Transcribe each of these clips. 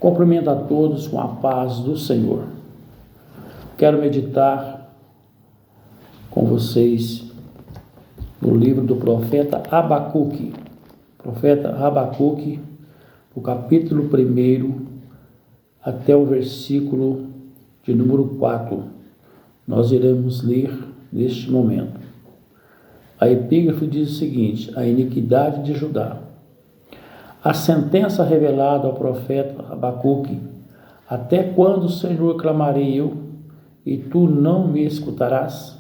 Cumprimento a todos com a paz do Senhor. Quero meditar com vocês no livro do profeta Abacuque. Profeta Abacuque, o capítulo 1 até o versículo de número 4. Nós iremos ler neste momento. A epígrafe diz o seguinte: a iniquidade de Judá. A sentença revelada ao profeta Abacuque: até quando, Senhor, clamarei eu, e tu não me escutarás?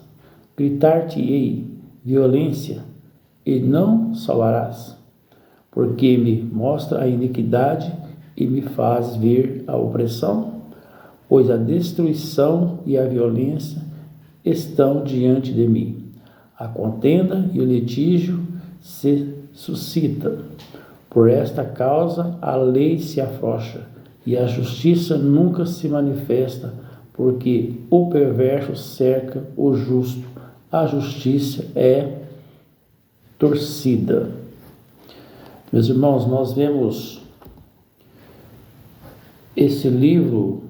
Gritar-te-ei violência, e não salvarás, porque me mostra a iniquidade e me faz ver a opressão, pois a destruição e a violência estão diante de mim. A contenda e o litígio se suscitam. Por esta causa a lei se afrouxa e a justiça nunca se manifesta, porque o perverso cerca o justo, a justiça é torcida. Meus irmãos, nós vemos esse livro,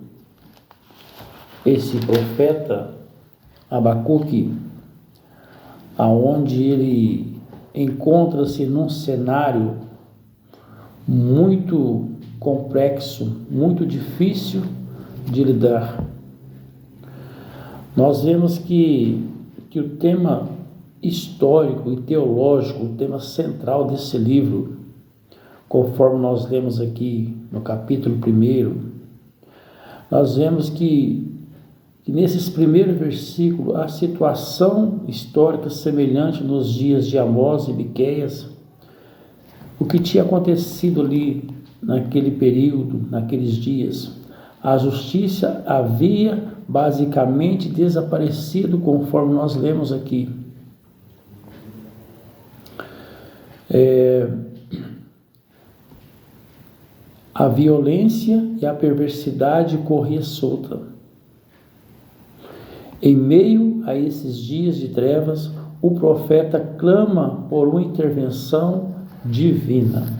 esse profeta Abacuque, aonde ele encontra-se num cenário muito complexo, muito difícil de lidar. Nós vemos que o tema histórico e teológico, o tema central desse livro, conforme nós lemos aqui no capítulo 1, nós vemos que nesses primeiros versículos, a situação histórica semelhante nos dias de Amós e Miqueias, o que tinha acontecido ali naquele período, naqueles dias. A justiça havia basicamente desaparecido, conforme nós lemos aqui. A violência e a perversidade corria solta. Em meio a esses dias de trevas, o profeta clama por uma intervenção divina.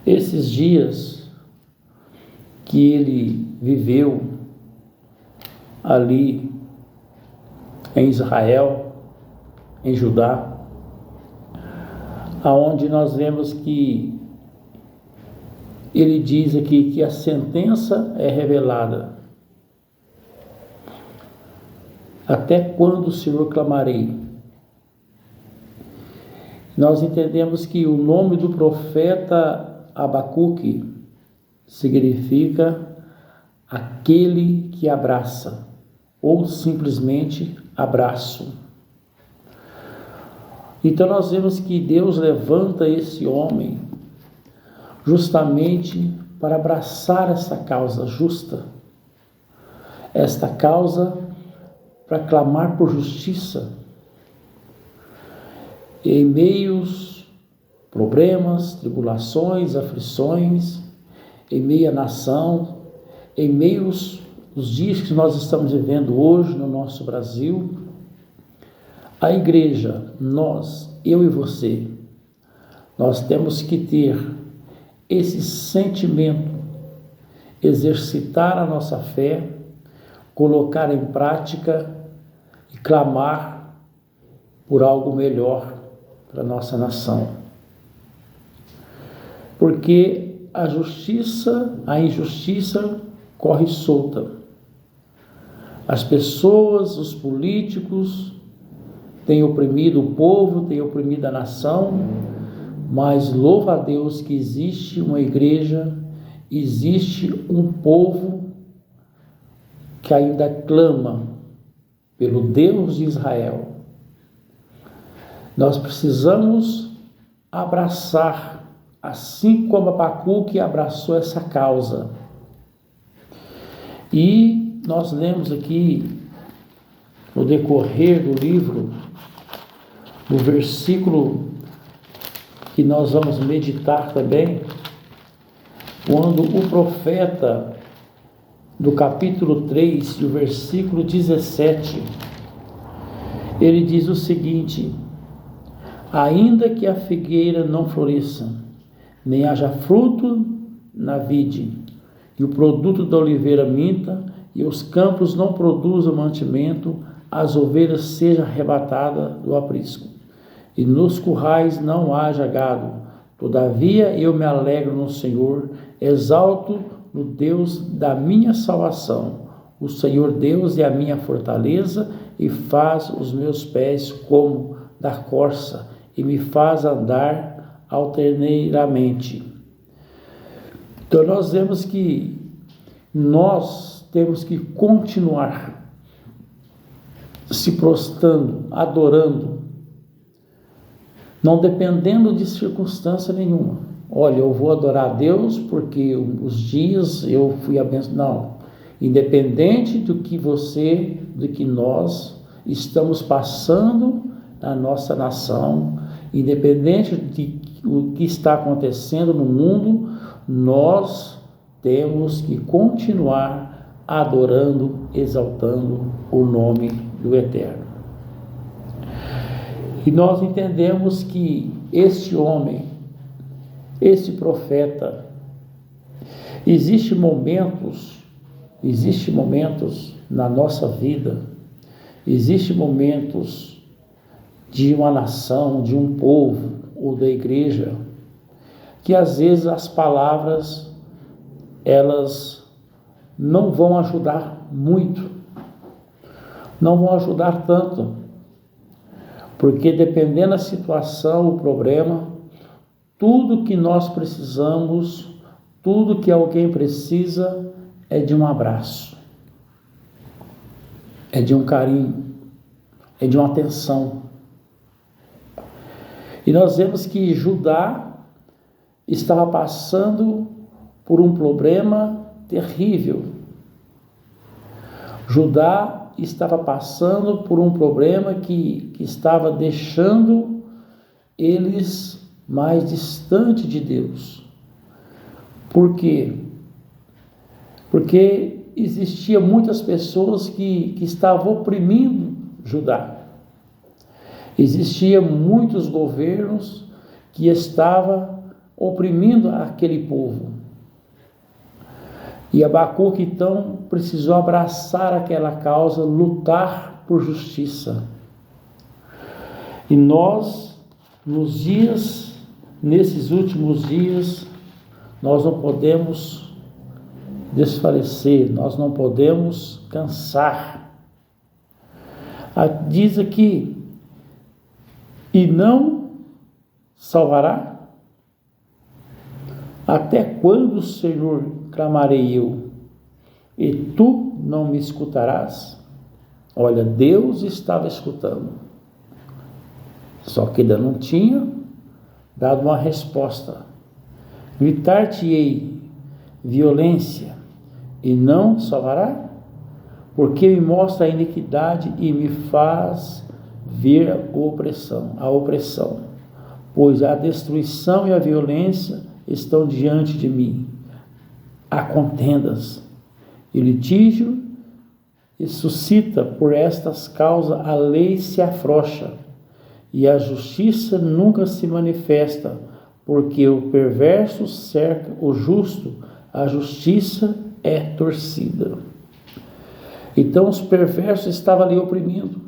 Esses dias que ele viveu ali em Israel, em Judá, aonde nós vemos que ele diz aqui que a sentença é revelada. Até quando, Senhor, clamarei? Nós entendemos que o nome do profeta Abacuque significa aquele que abraça, ou simplesmente abraço. Então nós vemos que Deus levanta esse homem justamente para abraçar essa causa justa, esta causa para clamar por justiça. Em meios problemas, tribulações, aflições, em meio à nação, em meios os dias que nós estamos vivendo hoje no nosso Brasil, a igreja, nós, eu e você, nós temos que ter esse sentimento, exercitar a nossa fé, colocar em prática e clamar por algo melhor para a nossa nação. Porque a injustiça corre solta. As pessoas, os políticos têm oprimido o povo, têm oprimido a nação, mas louva a Deus que existe uma igreja, existe um povo que ainda clama pelo Deus de Israel. Nós precisamos abraçar, assim como Abacuque abraçou essa causa. E nós lemos aqui, no decorrer do livro, no versículo que nós vamos meditar também, quando o profeta, do capítulo 3, do versículo 17, ele diz o seguinte: ainda que a figueira não floresça, nem haja fruto na vide, e o produto da oliveira minta, e os campos não produzam mantimento, as ovelhas sejam arrebatadas do aprisco, e nos currais não haja gado. Todavia eu me alegro no Senhor, exalto no Deus da minha salvação. O Senhor Deus é a minha fortaleza, e faz os meus pés como da corça, e me faz andar alterneiramente. Então nós vemos que nós temos que continuar se prostrando, adorando, não dependendo de circunstância nenhuma. Olha, eu vou adorar a Deus porque os dias eu fui abençoado. Não. Independente do que nós estamos passando na nossa nação, independente do que está acontecendo no mundo, nós temos que continuar adorando, exaltando o nome do Eterno. E nós entendemos que este homem, este profeta, existem momentos na nossa vida, existem momentos de uma nação, de um povo ou da igreja, que às vezes as palavras, elas não vão ajudar muito, não vão ajudar tanto, porque dependendo da situação, o problema, tudo que nós precisamos, tudo que alguém precisa é de um abraço, é de um carinho, é de uma atenção. E nós vemos que Judá estava passando por um problema terrível. Judá estava passando por um problema que estava deixando eles mais distantes de Deus. Por quê? Porque existiam muitas pessoas que estavam oprimindo Judá. Existiam muitos governos que estavam oprimindo aquele povo. E Abacuque, então, precisou abraçar aquela causa, lutar por justiça. E nós, nesses últimos dias, nós não podemos desfalecer, nós não podemos cansar. Diz aqui, e não salvará? Até quando, Senhor, clamarei eu, e tu não me escutarás? Olha, Deus estava escutando, só que ainda não tinha dado uma resposta. Gritar-te-ei violência, e não salvará? Porque me mostra a iniquidade e me faz ver a opressão, pois a destruição e a violência estão diante de mim. Há contendas e litígio, e suscita por estas causas, a lei se afrouxa, e a justiça nunca se manifesta, porque o perverso cerca o justo, a justiça é torcida. Então os perversos estavam ali oprimindo.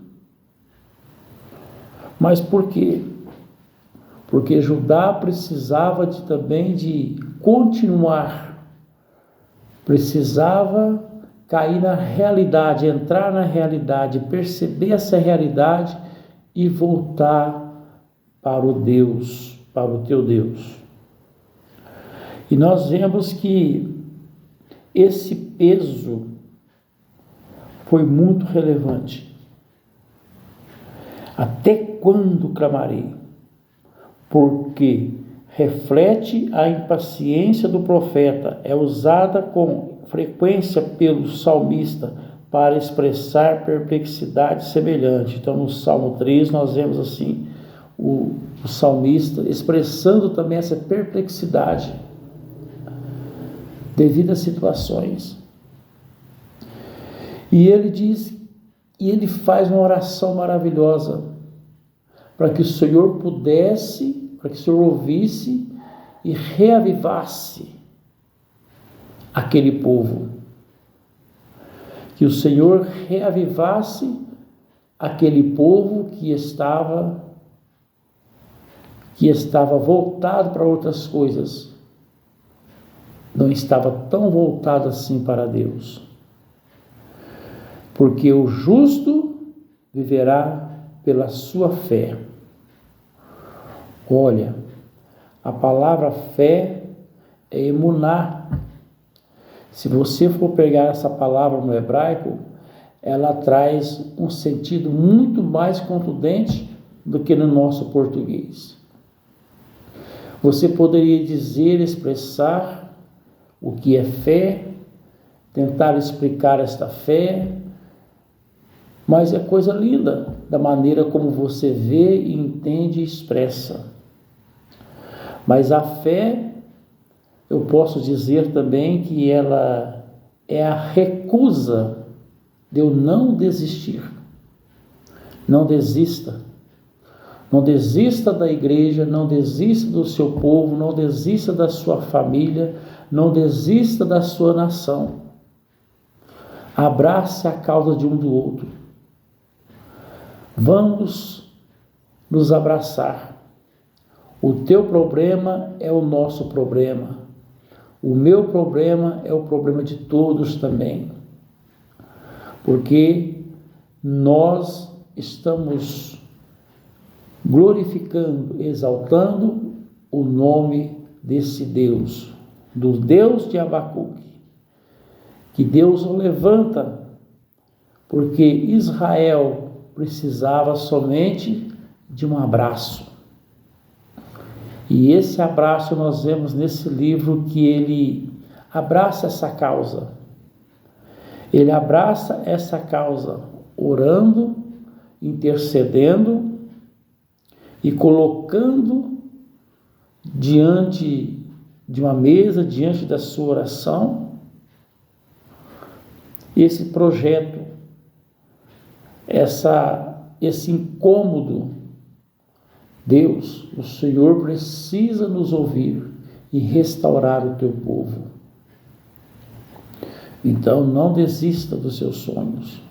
Mas por quê? Porque Judá precisava também de continuar, precisava cair na realidade, entrar na realidade, perceber essa realidade e voltar para o Deus, para o teu Deus. E nós vemos que esse peso foi muito relevante. Até quando clamarei? Porque reflete a impaciência do profeta, é usada com frequência pelo salmista para expressar perplexidade semelhante. Então no Salmo 3 nós vemos assim, o salmista expressando também essa perplexidade devido às situações. E ele diz, e ele faz uma oração maravilhosa, para que o Senhor pudesse, para que o Senhor ouvisse e reavivasse aquele povo. Que o Senhor reavivasse aquele povo que estava voltado para outras coisas. Não estava tão voltado assim para Deus. Porque o justo viverá pela sua fé. Olha, a palavra fé é emuná. Se você for pegar essa palavra no hebraico, ela traz um sentido muito mais contundente do que no nosso português. Você poderia dizer, expressar o que é fé, tentar explicar esta fé, mas é coisa linda da maneira como você vê, entende e expressa. Mas a fé, eu posso dizer também que ela é a recusa de eu não desistir. Não desista. Não desista da igreja, não desista do seu povo, não desista da sua família, não desista da sua nação. Abrace a causa de um do outro. Vamos nos abraçar. O teu problema é o nosso problema. O meu problema é o problema de todos também. Porque nós estamos glorificando, exaltando o nome desse Deus, do Deus de Abacuque, que Deus o levanta, porque Israel precisava somente de um abraço. E esse abraço nós vemos nesse livro que ele abraça essa causa. Ele abraça essa causa orando, intercedendo e colocando diante de uma mesa, diante da sua oração, esse projeto, esse incômodo. Deus, o Senhor precisa nos ouvir e restaurar o teu povo. Então não desista dos seus sonhos,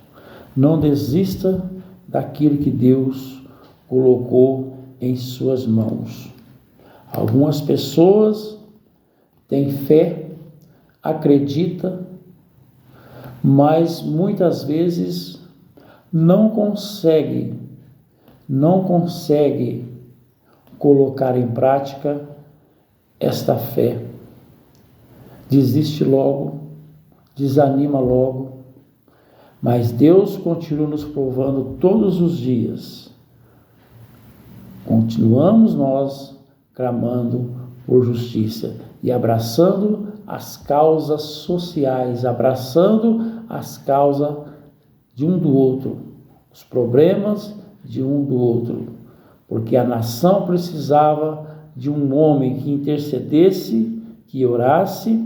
não desista daquilo que Deus colocou em suas mãos. Algumas pessoas têm fé, acreditam, mas muitas vezes não conseguem colocar em prática esta fé. Desiste logo, desanima logo, mas Deus continua nos provando todos os dias. Continuamos nós clamando por justiça e abraçando as causas sociais, abraçando as causas de um do outro, os problemas de um do outro, porque a nação precisava de um homem que intercedesse, que orasse,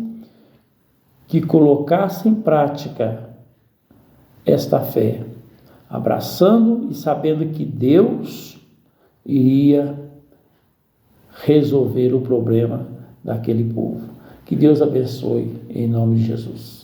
que colocasse em prática esta fé, abraçando e sabendo que Deus iria resolver o problema daquele povo. Que Deus abençoe em nome de Jesus.